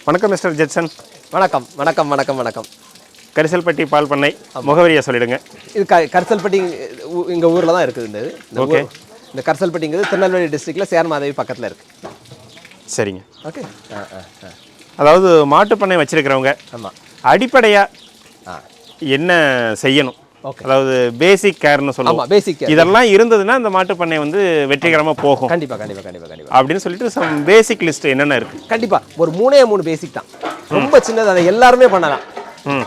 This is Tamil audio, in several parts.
வணக்கம் மிஸ்டர் ஜெட்சன். வணக்கம் வணக்கம் வணக்கம் வணக்கம். கரிசல் பட்டி பால் பண்ணை முகவரியை சொல்லிடுங்க. இது கரிசல் பட்டி எங்கள் ஊரில் தான் இருக்குது. ஓகே. இந்த கரிசல் பட்டிங்கிறது திருநெல்வேலி டிஸ்ட்ரிக்டில் சேரமாதேவி பக்கத்தில் இருக்குது. சரிங்க. ஓகே. அதாவது மாட்டு பண்ணை வச்சிருக்கிறவங்க ஆமாம் அடிப்படையாக என்ன செய்யணும்? அதாவது பேசிக் கேர்னு சொல்லுவோம். பேசிக் இதெல்லாம் இருந்ததுன்னா இந்த மாட்டு பண்ணை வந்து வெற்றிகரமாக போகும். கண்டிப்பாக கண்டிப்பாக கண்டிப்பாக கண்டிப்பாக அப்படின்னு சொல்லிட்டு சம் பேசிக் லிஸ்ட் என்னென்ன இருக்குது? கண்டிப்பாக ஒரு 3 பேசிக் தான், ரொம்ப சின்னது. அதை எல்லாருமே பண்ணலாம்.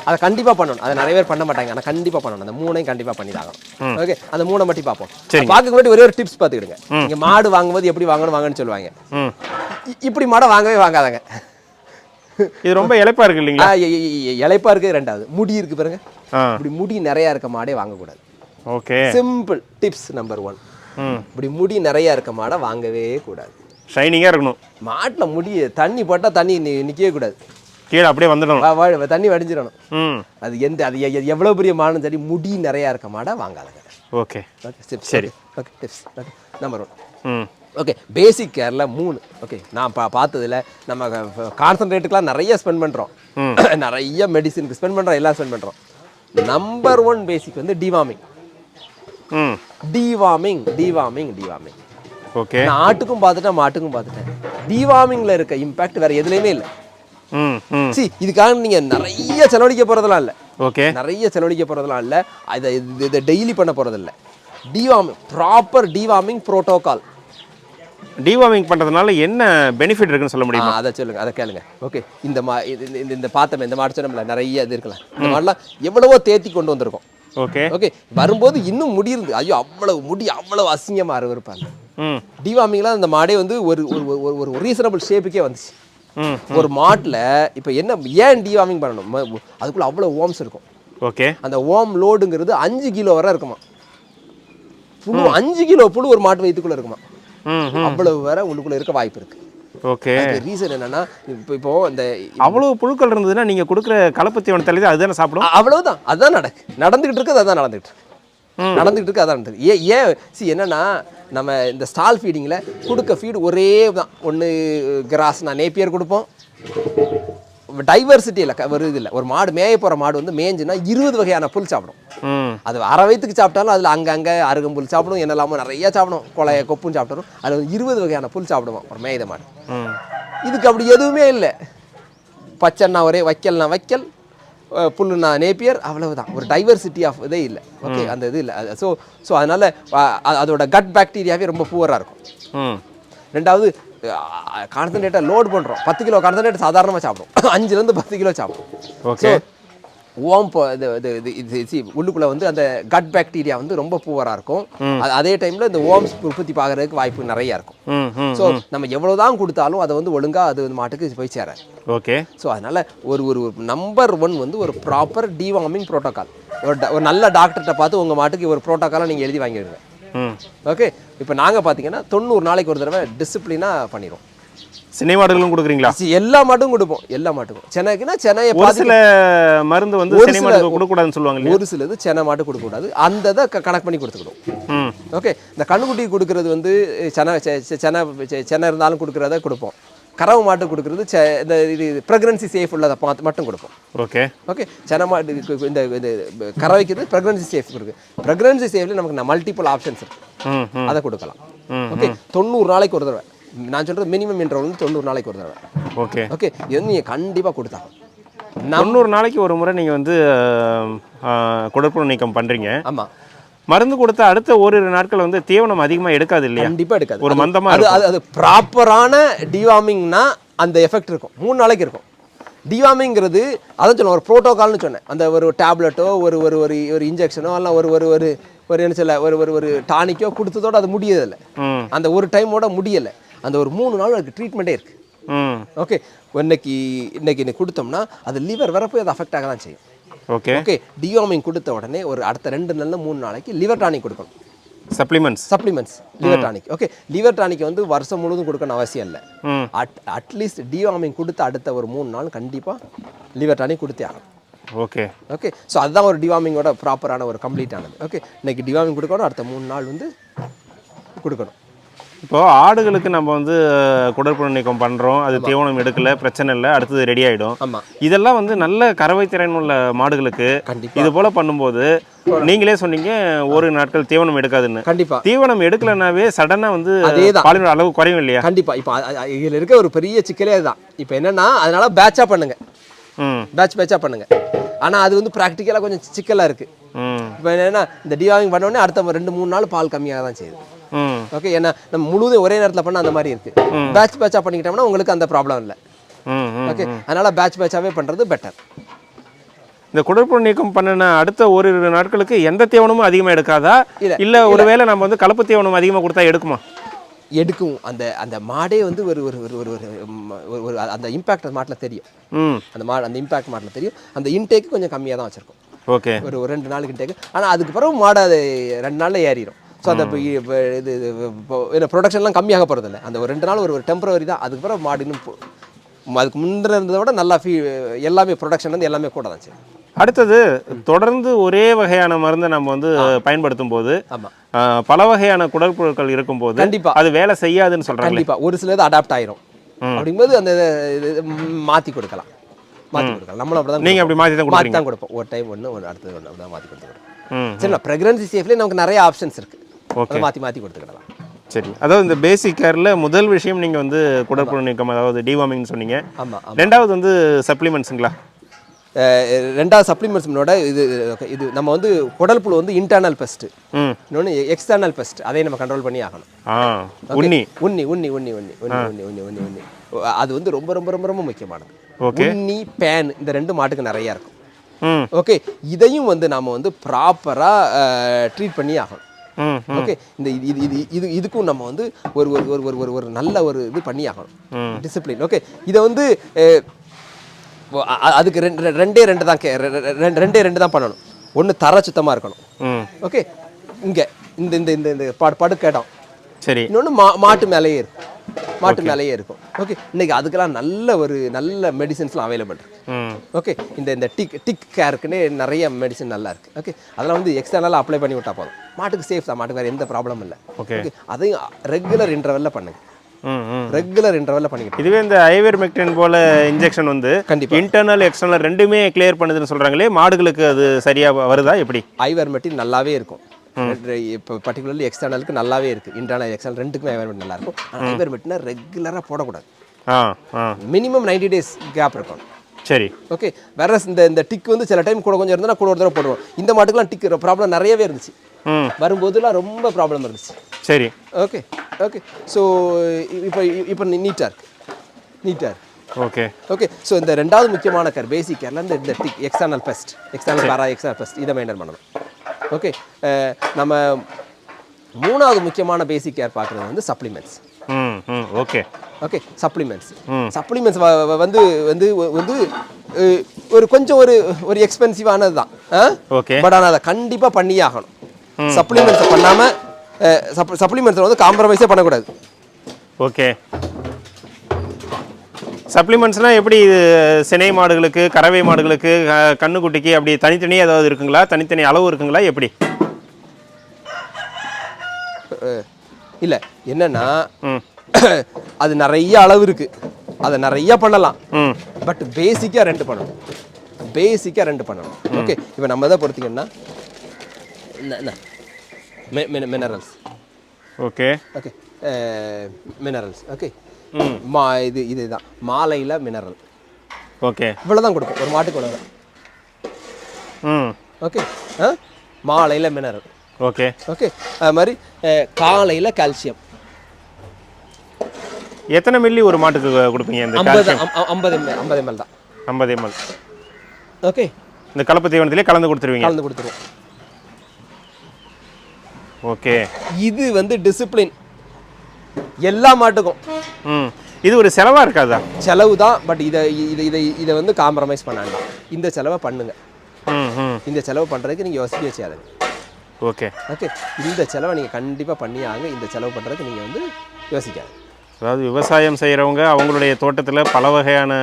அதை கண்டிப்பாக பண்ணணும். அதை நிறைய பேர் பண்ண மாட்டாங்க, ஆனால் கண்டிப்பாக பண்ணணும். அந்த 3 கண்டிப்பாக பண்ணி தாங்கணும். ஓகே, அந்த 3 மட்டும் பார்ப்போம். பார்க்க முன்னாடி ஒரே ஒரு டிப்ஸ் பார்த்துக்கிடுங்க. நீங்கள் மாடு வாங்கும்போது எப்படி வாங்கணும்னு சொல்லுவாங்க. இப்படி மாடை வாங்கவே வாங்காதாங்க. இது ரொம்ப இளைப்பா இருக்கு இல்லைங்களா? இளைப்பா இருக்கு. ரெண்டாவது முடி இருக்கு பாருங்க. இப்படி முடி நிறைய இருக்க மாடே வாங்கக்கூடாது. Okay, simple tips number 1. இப்படி முடி நிறைய இருக்க மாடை வாங்கவே கூடாது. ஷைனிங்காக இருக்கணும். மாட்டில் முடி தண்ணி போட்டால் தண்ணி நிற்கவே கூடாது, கீழே அப்படியே வந்துடணும், தண்ணி வடிஞ்சிடணும். அது எவ்வளோ பெரிய மாடும் சரி, முடி நிறையா இருக்க மாடை வாங்காதுங்க. ஓகே சரி. Okay, tips number 1. ஓகே, பேசிக் கேரில் 3. ஓகே, நான் பார்த்ததில் நம்ம கான்சன்ட்ரேட்டுக்கெலாம் நிறைய ஸ்பெண்ட் பண்ணுறோம், நிறைய மெடிசினுக்கு ஸ்பெண்ட் பண்ணுறோம், எல்லாம் ஸ்பெண்ட் பண்ணுறோம். நம்பர் 1 பேசிக் வந்து டிவார்மிங். டிவார்மிங். ஓகே, நான் ஆட்டுக்கும் பார்த்துட்டேன், மாட்டுக்கும் பார்த்துட்டேன். டிவார்மிங்கில் இருக்க இம்பேக்ட் வேறு எதுலேயுமே இல்லை. இதுக்காக நீங்கள் நிறைய செலவழிக்க போகிறதெல்லாம் இல்லை. ஓகே, நிறைய செலவழிக்க போகிறதெல்லாம் இல்லை. இதை டெய்லி பண்ண போகிறதில்ல. Proper deworming protocol. டிவார்மிங் பண்ணுறதுனால என்ன பெனிஃபிட் இருக்குன்னு சொல்ல முடியுமா? அதை சொல்லுங்கள், அதை கேளுங்க. ஓகே, இந்த பார்த்தமே இந்த மாடு சொன்னோம்ல, நிறைய இது இருக்கலாம். இந்த மாடெல்லாம் எவ்வளவோ தேத்தி கொண்டு வந்திருக்கோம். ஓகே ஓகே, வரும்போது இன்னும் முடி இருந்து, ஐயோ அவ்வளவு முடி அவ்வளவு அசிங்கமாக இருப்பாங்க. டிவார்மிங்லாம் அந்த மாடே வந்து ஒரு ஒரு ரீசனபிள் ஷேப்புக்கே வந்துச்சு. ஒரு மாட்டில் இப்போ என்ன, ஏன் டிவார்மிங் பண்ணணும்? அதுக்குள்ளே அவ்வளோ ஓம்ஸ் இருக்கும். ஓகே, அந்த ஓம் லோடுங்கிறது 5 கிலோ வரை இருக்குமா. புழு 5 கிலோ புழு ஒரு மாட்டு வயிற்றுக்குள்ளே இருக்குமா. அவ்வளவு வேற உள்ளுக்குள்ள இருக்க வாய்ப்பு இருக்கு. ஓகே, ரீசன் என்னன்னா, இப்போ இந்த அவ்வளவு புழுக்கள் இருந்ததுன்னா நீங்க கொடுக்குற கலப்பத்தியோட தலைது அதுதானே சாப்பிடும். அவ்வளவுதான், அதுதான் நடந்துகிட்டு இருக்கு. அதான் நடந்துகிட்டு இருக்கு. அதான் நடந்துருக்கு. ஏன் என்னன்னா, நம்ம இந்த ஸ்டால் ஃபீடிங்கில் கொடுக்க ஃபீடு ஒரே தான். ஒன்று கிராஸ், நான் நேப்பியர் கொடுப்போம். டைவர்சிட்டி இல்லை, வருது இல்லை. ஒரு மாடு மேய போகிற மாடு வந்து மேய்ஞ்சுன்னா 20 வகையான புல் சாப்பிடும். அது அரை வயிற்றுக்கு சாப்பிட்டாலும் அதில் அங்கங்கே அருகம்புல் சாப்பிடும், என்னெல்லாமோ நிறையா சாப்பிடும், கொலையை கொப்பும் சாப்பிடும். அதில் 20 வகையான புல் சாப்பிடுவோம் ஒரு மேய்த மாடு. இதுக்கு அப்படி எதுவுமே இல்லை. பச்சைன்னா ஒரே, வைக்கல், புல்லுனா நேப்பியர், அவ்வளவுதான். ஒரு டைவர்சிட்டி ஆஃப் இதே இல்லை. ஓகே, அந்த இது இல்லை. ஸோ அதனால் அதோட கட் பாக்டீரியாவே ரொம்ப புவராக இருக்கும். ரெண்டாவது, கான்சன்ட்ரேட்டாக லோட் பண்ணுறோம். 10 கிலோ கான்சன்ட்ரேட் சாதாரணமாக சாப்பிடும், 5 to 10 கிலோ சாப்பிடும். ஓகே, ஓம் உள்ளுக்குள்ளே வந்து அந்த கட் பாக்டீரியா வந்து ரொம்ப புவராக இருக்கும். அதே டைமில் இந்த ஓம்ஸ் உற்பத்தி பார்க்கறதுக்கு வாய்ப்பு நிறையா இருக்கும். ஸோ நம்ம எவ்வளோதான் கொடுத்தாலும் அதை வந்து ஒழுங்காக அது மாட்டுக்கு போய் சேராது. ஓகே, ஸோ அதனால் ஒரு நம்பர் 1 வந்து ஒரு ப்ராப்பர் டிவார்மிங் ப்ரோட்டோகால். ஒரு நல்ல டாக்டர்கிட்ட பார்த்து உங்கள் மாட்டுக்கு ஒரு ப்ரோட்டோக்காலை நீங்கள் எழுதி வாங்கிடுங்க. ஓகே, இப்போ நாங்கள் பார்த்தீங்கன்னா 90 நாளைக்கு ஒரு தடவை டிசிப்ளினாக பண்ணிடுவோம். சினை மாடுகளும் கொடுக்குறீங்களா? எல்லா மாட்டும் கொடுப்போம், எல்லா மாட்டுக்கும். சென்னைக்குன்னா சென்னையை ஒரு சில மருந்து வந்து சினை மாட்டுக்கு கொடுக்கக்கூடாதுன்னு சொல்லுவாங்க. ஒரு சிலது சென்னை மாட்டு கொடுக்கக்கூடாது, அந்த இதை கணக்கு பண்ணி கொடுத்துக்கிடுவோம். ஓகே, இந்த கண்ணுக்குட்டி கொடுக்கறது வந்து சென்னை இருந்தாலும் கொடுக்குறத கொடுப்போம். கறவை மாட்டு கொடுக்குறது இந்த இது ப்ரெக்னன்சி சேஃப் உள்ளதை பார்த்து மட்டும் கொடுப்போம். ஓகே ஓகே, சென்னை மாட்டு இந்த கறவைக்கிறது ப்ரெக்னன்சி சேஃப் இருக்குது. ப்ரெக்னன்சி சேஃப்ல நமக்கு மல்டிபிள் ஆப்ஷன்ஸ் இருக்குது, அதை கொடுக்கலாம். ஓகே, 90 நாளைக்கு ஒரு தடவை. நான் சொல்கிறது மினிமம் இன்டர்வல் வந்து 90 நாளைக்கு ஒரு தடவை. ஓகே ஓகே, இது வந்து நீங்கள் கண்டிப்பாக கொடுத்தாங்க. 90 நாளைக்கு ஒரு முறை நீங்கள் வந்து குடற்புழு நீக்கம் பண்ணுறீங்க. ஆமாம், மருந்து கொடுத்த அடுத்த ஓரிரு நாட்கள் வந்து தீவனம் அதிகமாக எடுக்காது இல்லையா? கண்டிப்பாக எடுக்காது. ஒரு மந்தமாக அது ப்ராப்பரான டிவார்மிங்னா அந்த எஃபெக்ட் இருக்கும், 3 நாளைக்கு இருக்கும். டிவார்மிங்கிறது அதான் சொன்னேன், ஒரு ப்ரோட்டோகால்னு சொன்னேன். அந்த ஒரு டேப்லெட்டோ ஒரு ஒரு ஒரு இன்ஜெக்ஷனோ இல்லை ஒரு ஒரு ஒரு ஒரு என்ன சொல்ல ஒரு டானிக்கோ கொடுத்ததோடு அது முடியதில்லை. அந்த ஒரு டைமோட முடியலை. அந்த ஒரு 3 நாள் அதுக்கு ட்ரீட்மெண்ட்டே இருக்குது. ஓகே, இன்னைக்கு கொடுத்தோம்னா அது லிவர் வரப்போ அது அஃபெக்ட் ஆக தான் செய்யும். ஓகே ஓகே, டிவார்மிங் கொடுத்த உடனே ஒரு அடுத்த 2 நாள்ல 3 நாளைக்கு லிவர் டானிக் கொடுக்கணும். Supplements liver tonic. Okay, liver tonic வந்து வருஷம் முழுவதும் கொடுக்கணும் அவசியம் இல்லை. அட்லீஸ்ட் டிவார்மிங் கொடுத்த அடுத்த ஒரு 3 நாள் கண்டிப்பாக லிவர் டானிக் கொடுத்தே ஆகும். ஓகே ஓகே, ஸோ அதுதான் ஒரு டிவார்மிங்கோட ப்ராப்பரான ஒரு கம்ப்ளீட் ஆனது. ஓகே, இன்னைக்கு டிவார்மிங் கொடுக்கணும், அடுத்த 3 நாள் வந்து கொடுக்கணும். இப்போ ஆடுகளுக்கு நம்ம வந்து குடற்புழு நீக்கம் பண்ணுறோம், அது தீவனம் எடுக்கல, பிரச்சனை இல்லை, அடுத்தது ரெடி ஆகிடும். ஆமாம், இதெல்லாம் வந்து நல்ல கறவை திறன் உள்ள மாடுகளுக்கு கண்டிப்பாக இது போல் பண்ணும்போது நீங்களே சொன்னீங்க ஒரு நாட்கள் தீவனம் எடுக்காதுன்னு. கண்டிப்பாக தீவனம் எடுக்கலனாவே சடனாக வந்து அதேதான் பாலினோட அளவு குறையும் இல்லையா? கண்டிப்பாா. இப்போ இதில் இருக்க ஒரு பெரிய சிக்கலே அதுதான். இப்போ என்னன்னா அதனால பேட்சாக பண்ணுங்க, பேட்சாக பண்ணுங்க. ஆனால் அது வந்து ப்ராக்டிக்கலாக கொஞ்சம் சிக்கலாக இருக்குது. இப்போ என்னன்னா இந்த டிவார்மிங் பண்ண உடனே அடுத்த 2-3 நாள் பால் கம்மியாக தான் செய்யுது. ஓகே, ஏன்னா நம்ம முழுவதும் ஒரே நேரத்தில் பண்ணால் அந்த மாதிரி இருக்கு. பேட்சாக பண்ணிக்கிட்டோம்னா உங்களுக்கு அந்த ப்ராப்ளம் இல்லை. ஓகே, அதனால பேட்சாகவே பண்ணுறது பெட்டர். இந்த குடற்புழு நீக்கம் பண்ணின அடுத்த ஒரு நாட்களுக்கு எந்த தீவனமும் அதிகமாக எடுக்காதா? இல்லை ஒருவேளை நம்ம வந்து கலப்பு தீவனம் அதிகமாக கொடுத்தா எடுக்குமா? எடுக்கும். அந்த அந்த மாடே வந்து ஒரு ஒரு ஒரு ஒரு அந்த இம்பாக்ட் மாட்டில் தெரியும். அந்த இம்பாக்ட் மாட்டில் தெரியும். அந்த இன்டேக்கு கொஞ்சம் கம்மியாக தான் வச்சுருக்கோம். ஓகே, ஒரு 2 நாளுக்கு இன்டேக்கு. ஆனால் அதுக்கு பிறகு மாடு அது 2 நாளில் ஏறிடும். ஸோ அந்த இது ப்ரொடக்ஷன்லாம் கம்மியாக போகிறதில்ல. அந்த ஒரு 2 நாள் ஒரு டெம்பரவரி தான். அதுக்கு பிறகு மாடு இன்னும் அதுக்கு முன்னே இருந்ததை விட நல்லா எல்லாமே ப்ரொடக்ஷன் வந்து எல்லாமே கூட தான். சரி, அடுத்தது தொடர்ந்து ஒரே வகையான மருந்தை நம்ம வந்து பயன்படுத்தும் போது பல வகையான குடற்புழுக்கள் இருக்கும்போது கண்டிப்பாக அது வேலை செய்யாதுன்னு சொல்கிறாங்க. கண்டிப்பாக ஒரு சிலது அடாப்ட் ஆயிரும். அப்படிங்கும்போது அந்த மாற்றி கொடுக்கலாம். நம்மளும் அப்படிதான். நீங்கள் அப்படி மாற்றி தான் கொடுப்போம். ஒரு டைம் ஒன்று அடுத்தது ஒன்று அப்படிதான் மாற்றி கொடுத்துக்கிறோம். சரி, ப்ரெக்னன்சி சேஃப்லேயே நமக்கு நிறைய ஆப்ஷன்ஸ் இருக்குது. ஓகே, மாற்றி கொடுத்துக்கலாம். சரி, அதாவது இந்த பேசிக் கேரில் முதல் விஷயம் நீங்கள் வந்து குடற்புழு நீக்கம், அதாவது டிவார்மிங்னு சொன்னீங்க. ஆமாம். ரெண்டாவது வந்து சப்ளிமெண்ட்ஸுங்களா? ரெண்டாவது சப்ளிமெண்ட்ஸோட இது நம்ம வந்து குடல் புழு வந்து இன்டர்னல் பெஸ்ட், இன்னொன்று எக்ஸ்டர்னல் பெஸ்ட். அதை நம்ம கண்ட்ரோல் பண்ணி ஆகணும். உண்ணி அது வந்து ரொம்ப ரொம்ப ரொம்ப ரொம்ப முக்கியமானது. உண்ணி பேன் இந்த 2 மாட்டுக்கு நிறையா இருக்கும். ஓகே, இதையும் வந்து நாம வந்து ப்ராப்பராக ட்ரீட் பண்ணி ஆகணும். ஓகே, இந்த இதுக்கும் நம்ம வந்து ஒரு ஒரு ஒரு நல்ல ஒரு இது பண்ணி ஆகணும், டிசிப்ளின். ஓகே, இதை வந்து அதுக்கு ரெண்டே ரெண்டு தான் பண்ணணும். ஒன்று தர சுத்தமாக இருக்கணும். ஓகே, இங்கே இந்த இந்த இந்த படுக்கடம். சரி, இன்னொன்று மாட்டு மேலேயே இருக்கும். ஓகே, இன்னைக்கு அதுக்கெல்லாம் நல்ல மெடிசன்ஸ்லாம் அவைலபிள் இருக்கு. ஓகே, இந்த டிக் கேருக்குன்னு நிறைய மெடிசன் நல்லா இருக்கு. ஓகே, அதெல்லாம் வந்து எக்ஸ்டர்னலாக அப்ளை பண்ணி விட்டா போதும். மாட்டுக்கு சேஃப் தான், மாட்டுக்கு வேறு எந்த ப்ராப்ளமும் இல்லை. ஓகே, அதையும் ரெகுலர் இன்டர்வெல்ல பண்ணுங்க. பண்ணிக்கிட்டு இதுவே இந்த ஐவர்மெக்டின் போல இன்ஜெக்ஷன் வந்து கண்டிப்பாக இன்டர்னல் எக்ஸ்டர்னல் ரெண்டுமே கிளியர் பண்ணுதுன்னு சொல்கிறாங்களே, மாடுகளுக்கு அது சரியாக வருதா? எப்படி? ஐவர்மெக்டின் நல்லாவே இருக்கும். இப்போ பர்டிகுலர்லி எக்ஸ்டர்னலுக்கு நல்லாவே இருக்குது. இன்டர்னல் எக்ஸ்டர்னல் ரெண்டுக்குமே ஐவர்மெக்டின் நல்லா இருக்கும். ஆனால் ஐவர்மெக்டினை ரெகுலராக போடக்கூடாது. மினிமம் 90 days கேப் இருக்கும். சரி, ஓகே. வேற இந்த டிக் வந்து சில டைம் கூட கொஞ்சம் இருந்தால் கூட ஒரு தடவை போடுவோம். இந்த மாட்டுக்குலாம் டிக் ப்ராப்ளம் நிறையவே இருந்துச்சு. வரும்போதுலாம் ரொம்ப ப்ராப்ளம் இருந்துச்சு. சரி, ஓகே. ஸோ இப்போ நீட்டாக இருக்கு. ஓகே. ஸோ இந்த ரெண்டாவது முக்கியமான கேர், பேசிக் கேரில் இந்த tick external pest, external pest இதை மெயின்டைன் பண்ணணும். ஓகே, நம்ம மூணாவது முக்கியமான பேசிக் கேர் பார்க்குறது வந்து சப்ளிமெண்ட்ஸ். ஓகே, சப்ளிமெண்ட்ஸ் வந்து வந்து வந்து ஒரு கொஞ்சம் ஒரு எக்ஸ்பென்சிவானது தான். பட் ஆனால் அதை கண்டிப்பாக பண்ணியே ஆகணும். சப்ளிமெண்ட்ஸை பண்ணாமல் சப்ளிமெண்ட்ஸை வந்து காம்ப்ரமைஸே பண்ணக்கூடாது. ஓகே, சப்ளிமெண்ட்ஸ்னால் எப்படி? சினை மாடுகளுக்கு, கறவை மாடுகளுக்கு, கண்ணுக்குட்டிக்கு அப்படி தனித்தனியாக ஏதாவது இருக்குங்களா? தனித்தனி அளவு இருக்குங்களா? எப்படி? இல்லை, என்னன்னா அது நிறைய அளவு இருக்கு, அதை நிறைய பண்ணலாம். பட் பேசிக்காக 2 பண்ணணும். ஓகே, இப்போ நம்ம எதை பொறுத்தீங்கன்னா மினரல்ஸ். Okay, minerals. ஓகே, இதுதான் மாலையில் மினரல். ஓகே, இவ்வளோதான் கொடுப்போம் ஒரு மாட்டுக்கு இவ்வளோ. ஓகே, மாலையில் மினரல். ஓகே, அது மாதிரி காலையில் கால்சியம். எத்தனை மில்லி ஒரு மாட்டுக்கு கொடுப்பீங்க? இந்த 50 ml தான். 50 ml. ஓகே, இந்த கலப்பு தீவனத்திலே கலந்து கொடுத்துருவோம். ஓகே, இது வந்து டிசிப்ளின் எல்லா மாட்டுக்கும். இது ஒரு செலவாக இருக்காதா? செலவு தான், பட் இதை வந்து காம்ப்ரமைஸ் பண்ணாங்க. இந்த செலவை பண்ணுங்க. இந்த செலவு பண்ணுறதுக்கு நீங்கள் யோசிக்க செய்யாதுங்க. ஓகே, இந்த செலவை நீங்கள் கண்டிப்பாக பண்ணியாங்க. இந்த செலவு பண்ணுறதுக்கு நீங்கள் வந்து யோசிக்காது. அதாவது விவசாயம் செய்கிறவங்க அவங்களுடைய தோட்டத்தில் பல வகையான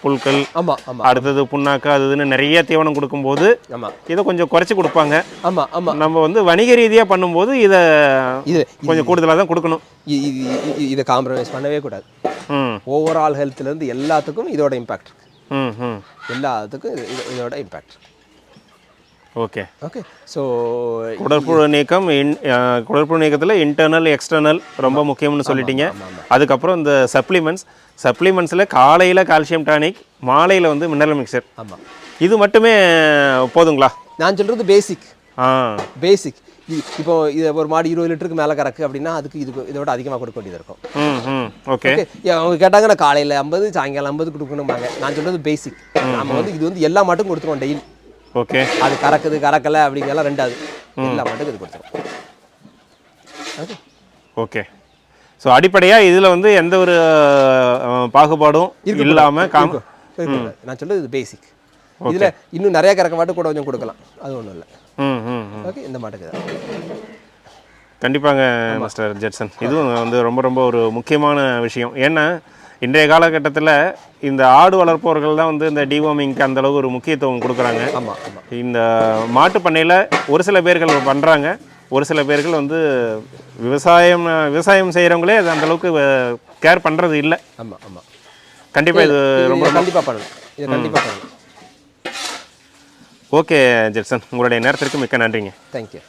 புல்கள், ஆமாம் ஆமாம், அடுத்தது புண்ணாக்கு அது இதுன்னு நிறைய தீவனம் கொடுக்கும்போது ஆமாம் இதை கொஞ்சம் குறைச்சி கொடுப்பாங்க. ஆமாம் ஆமாம். நம்ம வந்து வணிக ரீதியாக பண்ணும்போது இதை கொஞ்சம் கூடுதலாக தான் கொடுக்கணும். இதை காம்ப்ரமைஸ் பண்ணவே கூடாது. ஓவரால் ஹெல்த்லேருந்து எல்லாத்துக்கும் இதோட இம்பேக்ட் இருக்கு. எல்லாத்துக்கும் இதோட இம்பேக்ட். Okay okay. ஸோ குடற்புழு நீக்கம், குடற்புழு நீக்கத்தில் இன்டர்னல் எக்ஸ்டர்னல் ரொம்ப முக்கியம்னு சொல்லிட்டீங்க. அதுக்கப்புறம் இந்த சப்ளிமெண்ட்ஸில் காலையில் கால்சியம் டானிக், மாலையில் வந்து மினரல் மிக்சர். ஆமாம், இது மட்டுமே போதுங்களா? நான் சொல்கிறது பேசிக். இப்போ இது ஒரு மாடு 20 லிட்டருக்கு மேலே கறக்கு அப்படின்னா அதுக்கு இதோட அதிகமாக கொடுக்க வேண்டியது இருக்கும். ஓகே. அவங்க கேட்டாங்க நான் காலையில் 50 சாயங்காலம் 50 கொடுக்கணும்பாங்க. நான் சொல்கிறது பேசிக். நம்ம வந்து இது வந்து எல்லா மாட்டுக்கும் கொடுத்துருவோம் டெய்லி. ஓகே. அது கறக்கலை அப்படிங்கலாம் ரெண்டாவது, எல்லா மாட்டுக்கும் இது கொடுத்துருவோம். Okay okay. ஸோ அடிப்படையாக இதில் வந்து எந்த ஒரு பாகுபாடும் இல்லாமல் நான் சொல்கிறது இது பேசிக். இதில் இன்னும் நிறைய கறக்க மாட்டு கூட கொஞ்சம் கொடுக்கலாம், அது ஒன்றும் இல்லை. ஓகே. இந்த மாட்டுக்கு தான் கண்டிப்பாங்க மிஸ்டர் ஜெட்சன். இதுவும் வந்து ரொம்ப ரொம்ப ஒரு முக்கியமான விஷயம். ஏன்னா இன்றைய காலகட்டத்தில் இந்த ஆடு வளர்ப்பவர்கள் தான் வந்து இந்த டிவார்மிங்க்கு அந்தளவுக்கு ஒரு முக்கியத்துவம் கொடுக்குறாங்க. ஆமாம் ஆமாம். இந்த மாட்டு பண்ணையில் ஒரு சில பேர்கள் பண்ணுறாங்க, ஒரு சில பேர்கள் வந்து விவசாயம் செய்கிறவங்களே அது அந்தளவுக்கு கேர் பண்ணுறது இல்லை. ஆமாம் ஆமாம். கண்டிப்பாக இது ரொம்ப கண்டிப்பாக பண்ணணும், இதை கண்டிப்பாக பண்ணணும். ஓகே ஜெட்சன், உங்களுடைய நேரத்திற்கு மிக்க நன்றிங்க. தேங்க்யூ.